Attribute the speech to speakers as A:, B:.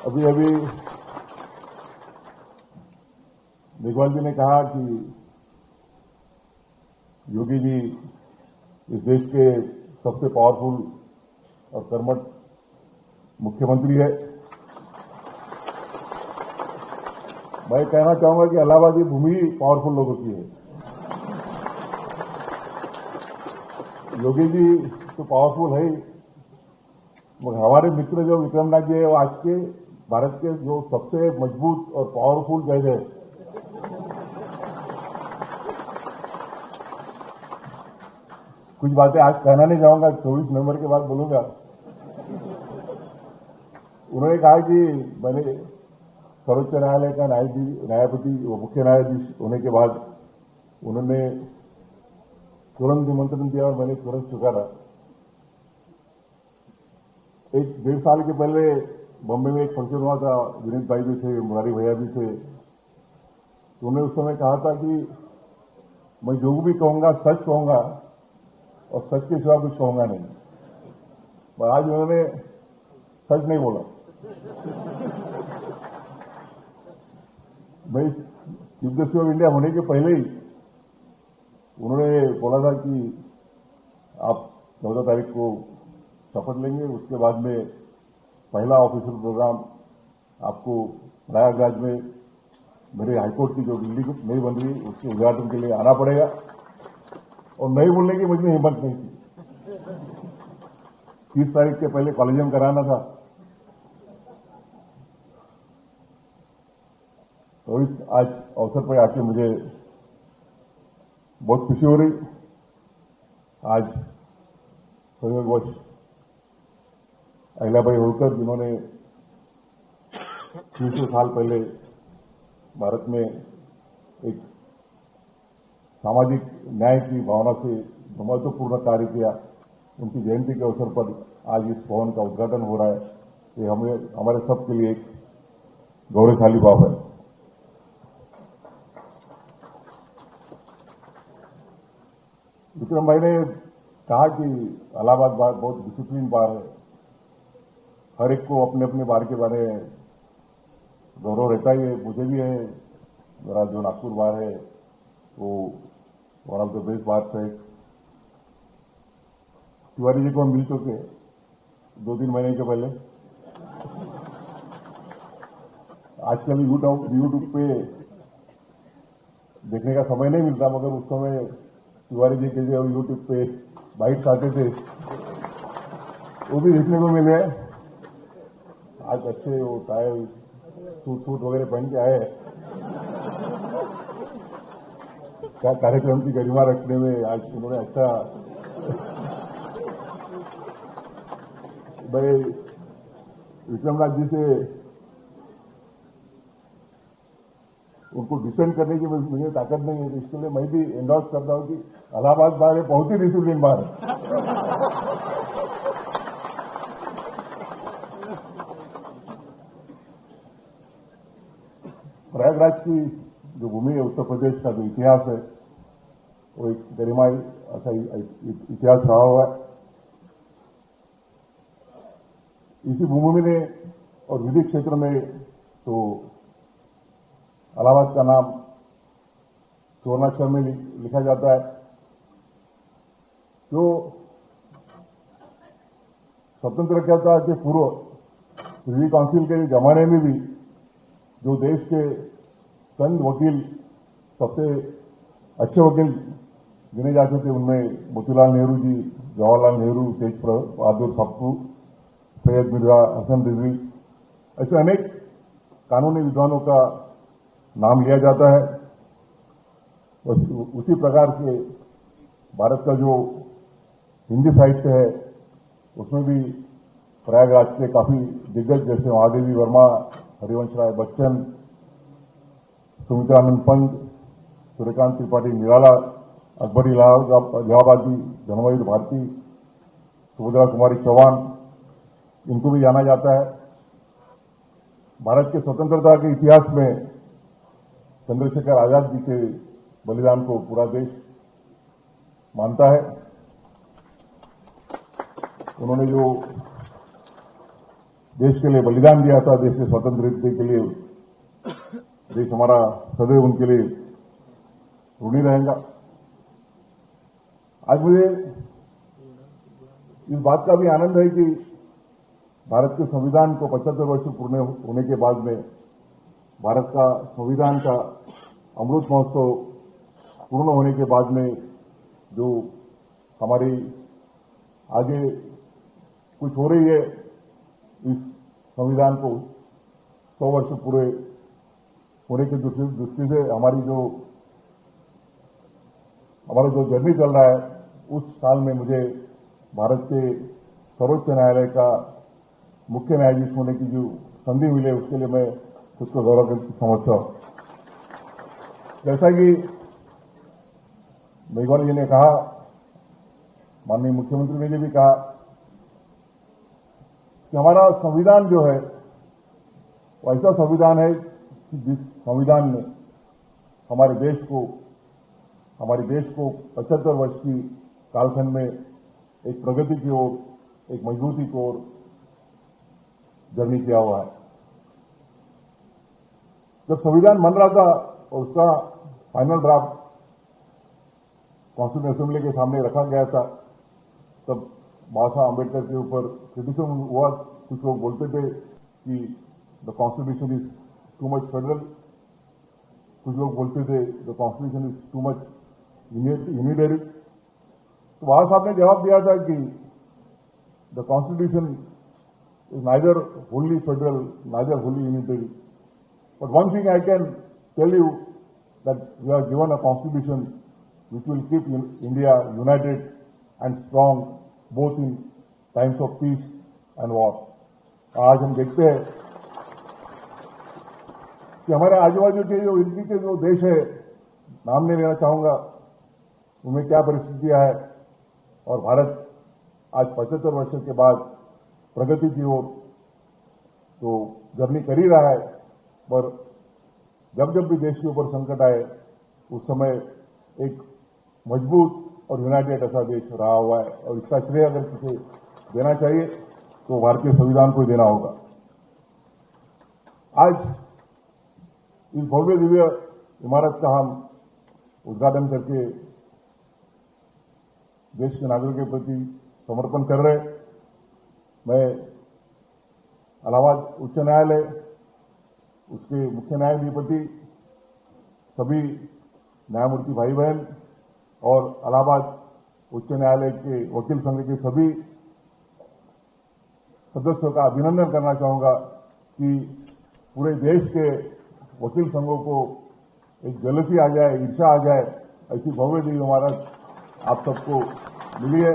A: अभी अभी मेघवाल जी ने कहा कि योगी जी इस देश के सबसे पावरफुल और कर्मठ मुख्यमंत्री है। मैं कहना चाहूंगा कि इलाहाबादी भूमि पावरफुल लोगों की है। योगी जी तो पावरफुल है ही, मगर हमारे मित्र जो विक्रमनाथ जी है वो आज के भारत के जो सबसे मजबूत और पावरफुल जज है। कुछ बातें आज कहना नहीं चाहूंगा, 24 नवंबर के बाद बोलूंगा। उन्होंने कहा कि मैंने सर्वोच्च न्यायालय का न्यायपति मुख्य न्यायाधीश होने के बाद उन्होंने तुरंत निमंत्रण दिया और मैंने तुरंत स्वीकारा। 1-1.5 साल के पहले बॉम्बे में एक फंक्शन हुआ था, विनीत भाई भी थे, मुरारी भैया भी थे। तो उन्होंने उस समय कहा था कि मैं जो भी कहूंगा सच कहूंगा और सच के सिवा कुछ कहूंगा नहीं। पर आज उन्होंने सच नहीं बोला। मैं चीफ जस्टिस ऑफ इंडिया होने के पहले ही उन्होंने बोला था कि आप 14 तारीख को शपथ लेंगे, उसके बाद में पहला ऑफिशियल प्रोग्राम आपको प्रयागराज में मेरे हाईकोर्ट की जो बिल्डिंग नई बन रही उसके उद्घाटन के लिए आना पड़ेगा। और नहीं बोलने की मुझमें हिम्मत नहीं थी। 30 तारीख के पहले कॉलेजियम कराना था। तो इस आज अवसर पर आके मुझे बहुत खुशी हो रही। आज संयोगवश अहिल्याबाई होलकर जिन्होंने 300 साल पहले भारत में एक सामाजिक न्याय की भावना से महत्वपूर्ण कार्य किया, उनकी जयंती के अवसर पर आज इस भवन का उद्घाटन हो रहा है। ये हमारे सबके लिए एक गौरवशाली बात है। विक्रम भाई ने कहा कि इलाहाबाद बार बहुत डिसिप्लिन बार है, हर एक को अपने अपने बार के बारे में गौरव रहता ही है। मुझे भी है। मेरा जो नागपुर बार है वो वन ऑफ द बेस्ट बार है। तिवारी जी को हम मिल चुके 2-3 महीने के पहले। आजकल यूट्यूब पे देखने का समय नहीं मिलता, मगर उस समय तिवारी जी के जो यूट्यूब पे बाइट्स आते थे वो भी देखने को मिले। आज अच्छे वो टाई सूट वगैरह पहन के आए। क्या कार्यक्रम की गरिमा रखने में आज उन्होंने अच्छा। भाई विक्रमनाथ जी से उनको डिफेंड करने की मुझे ताकत नहीं है, तो इसके लिए मैं भी एंडोर्स करता हूं कि इलाहाबाद बार है बहुत ही डिसिप्लिन बार है। प्रयागराज की जो भूमि है, उत्तर प्रदेश का जो इतिहास है वो एक गरिमाई ऐसा इतिहास रहा हुआ है। इसी भूमि में और विधि क्षेत्र में तो इलाहाबाद का नाम सुवर्णाक्षर में लिखा जाता है। जो स्वतंत्रता के पूर्व प्रिवी काउंसिल के जमाने में भी जो देश के चंद वकील सबसे अच्छे वकील गिने जाते थे, उनमें मोतीलाल नेहरू जी, जवाहरलाल नेहरू, तेज बहादुर सप्रू, सैयद मिर्जा हसन रिजवी, ऐसे अनेक कानूनी विद्वानों का नाम लिया जाता है। उसी प्रकार से भारत का जो हिंदी साहित्य है उसमें भी प्रयागराज के काफी दिग्गज जैसे महादेवी वर्मा, हरिवंश राय बच्चन, सुमित्रानंद पंत, सूर्यकांत त्रिपाठी निराला, अकबर इलाहाबादी, धर्मवीर भारती, सुभद्रा कुमारी चौहान, इनको भी जाना जाता है। भारत के स्वतंत्रता के इतिहास में चंद्रशेखर आजाद जी के बलिदान को पूरा देश मानता है। उन्होंने जो देश के लिए बलिदान दिया था, देश के स्वतंत्रता के लिए, देश हमारा सदैव उनके लिए ऋणी रहेगा। आज मुझे इस बात का भी आनंद है कि भारत के संविधान को 75 वर्ष पूर्ण होने के बाद में भारत का संविधान का अमृत महोत्सव पूर्ण होने के बाद में जो हमारी आगे कुछ हो रही है, इस संविधान को 100 वर्ष पूरे होने की दृष्टि से हमारा जो जर्नी चल रहा है, उस साल में मुझे भारत के सर्वोच्च न्यायालय का मुख्य न्यायाधीश होने की जो संधि मिली है, उसके लिए मैं खुद को गौरव समझता हूं। जैसा कि मेघवाल जी ने कहा, माननीय मुख्यमंत्री ने भी कहा कि हमारा संविधान जो है वो ऐसा संविधान है कि जिस संविधान ने हमारे देश को 75 वर्ष की कालखंड में एक प्रगति की ओर, एक मजबूती की ओर जर्नी किया हुआ है। जब संविधान बन रहा था और उसका फाइनल ड्राफ्ट कॉन्स्टिट्यूशन असेंबली के सामने रखा गया था, तब बाबा साहब अम्बेडकर के ऊपर क्रिटिसिज्म हुआ। कुछ लोग बोलते थे कि the constitution is too much federal, कुछ लोग बोलते थे the constitution is too much unitary. तो बाबा साहब ने जवाब दिया था कि the constitution is neither wholly federal, neither wholly unitary, but one thing I can tell you that we are given a constitution which will keep India united and strong both in times of peace and war. आज हम देखते हैं कि हमारे आजू बाजू के जो इर्द के जो देश है, नाम नहीं लेना चाहूंगा, उनमें क्या परिस्थितियां है, और भारत आज 75 वर्ष के बाद प्रगति की ओर तो जर्नी कर ही रहा है। पर जब जब भी देश के ऊपर संकट आए, उस समय एक मजबूत और यूनाइटेड ऐसा देश रहा हुआ है, और इसका श्रेय अगर किसी देना चाहिए तो भारतीय संविधान को ही देना होगा। आज इस भव्य दिव्य इमारत का हम उद्घाटन करके देश के नागरिकों के प्रति समर्पण कर रहे। मैं इलाहाबाद उच्च न्यायालय, उसके मुख्य न्यायाधीपति, सभी न्यायमूर्ति भाई बहन और इलाहाबाद उच्च न्यायालय के वकील संघ के सभी सदस्यों का अभिनंदन करना चाहूंगा कि पूरे देश के वकील संघों को एक जेलसी आ जाए, ईर्ष्या आ जाए, ऐसी भव्य दिव्य इमारत आप सबको मिली है।